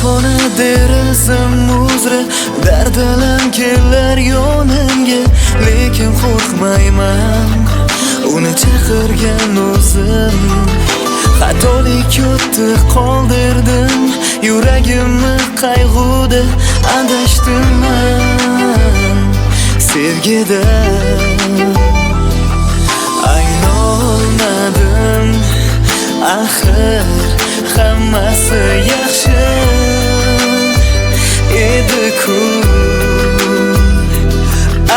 Xona derazam uzra dardalam kelar yonimga, lekin qo'rqmayman uni chaqirgan o'zim. Xatolik yotdi qoldirdim, yuragimni qayg'uda adashdim men sevgida. Aynolmadim axir hammasi yaxshi edi-ku.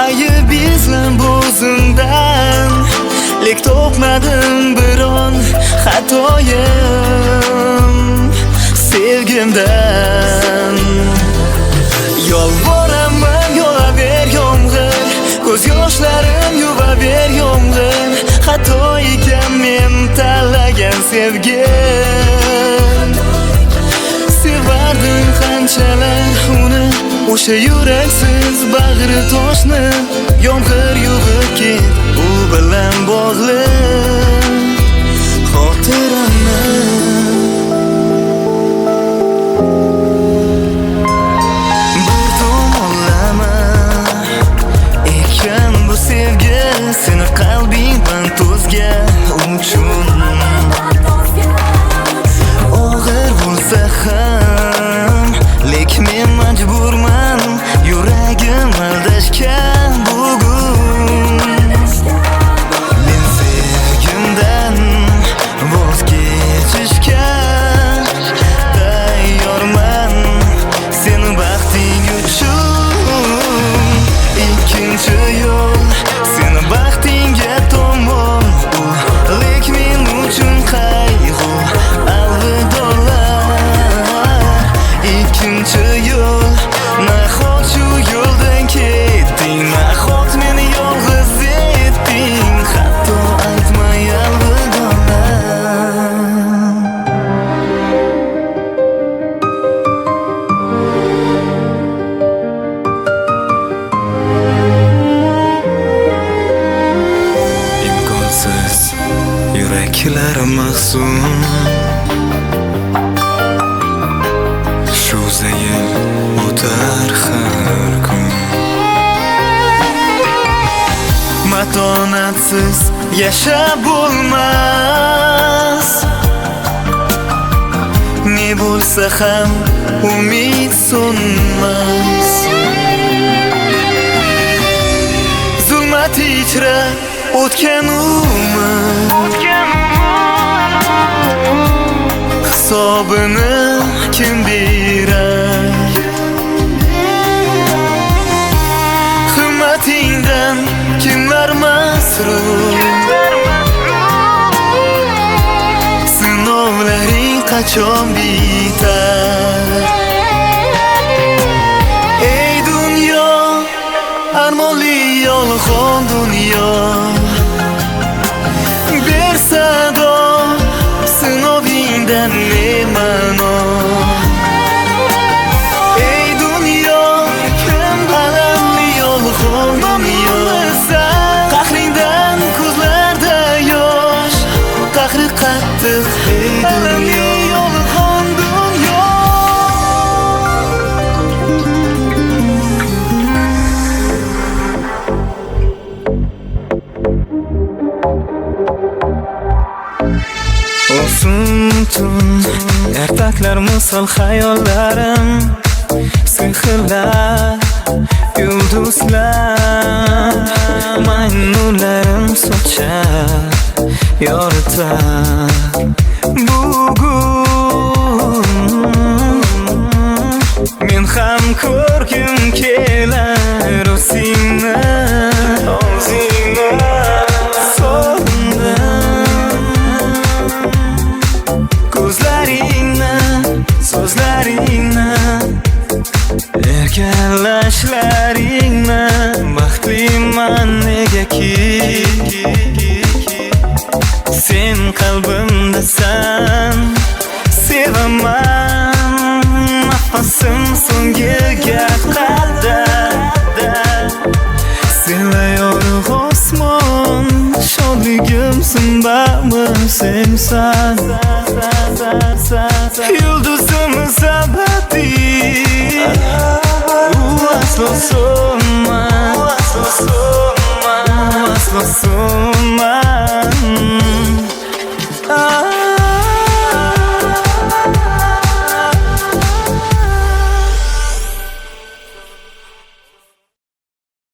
Ayib izlam bo'zimdan, lek topmadim biron xatoyim sevgimdan. Yolvoraman yo'laver yomg'ir, ko'z yoshlarim yuvaver yomg'ir. Xato ekan men tanlagan sevgim. Sevardim qanchalar uni, o'sha yuraksiz bag'ri toshni. Yomg'ir yog'ib ket, u bilan bog'liq xotiramni. Bir tomonlama ekan bu sevgi, seni qalbingdan to'zgan uchun. Og'ir bo'lsa ham, lek men majburman yuragim aldashga bugun. Men sevgimdan voz kechishga tayyorman seni baxting uchun. Ikkinchi yo'l seni baxtingga tomon, lek men uchun qayg'u alvidolar. Ikkinchi yo'l, nahot shu yo'ldan ketding, nahot meni yolg'iz etding, hatto aytmay alvidolar. Imkonsiz yuraklar mahzun, shu zayil o'tar har kun. Matonatsiz yashab bo'lmas, ne bo'lsa ham umid so'nmas. Zulmat ichra o'tgan umr, hisobini kim berar? Himmatingdan kimlar masrur? Sinovlaring qachon bitar? Ey dunyo, armonli yolg'on dunyo, ber sado sinovingdan ne ma'no? Ey dunyo, alamli yolg'on dunyo, qahringdan ko'zlarda yosh, qahri qattiq ey dunyo. Yolg'on dunyo. Olsun tun ertaklar misol hayollarim, sehrlar yulduzlar, maymunlarim sochar yoritar. Bugun men ham ko'rgim kelar o'zingni, ko'zlaringni, so'zlaringni, erkalashlaringni, baxtli deyman negaki sen qalbimdasan. Sevaman nafasim so'ngiga qadar. Sevayor osmon shodligimsin bari sensan. Yulduzimiz abadiy, aslo so'nmas, aslo so'nmas.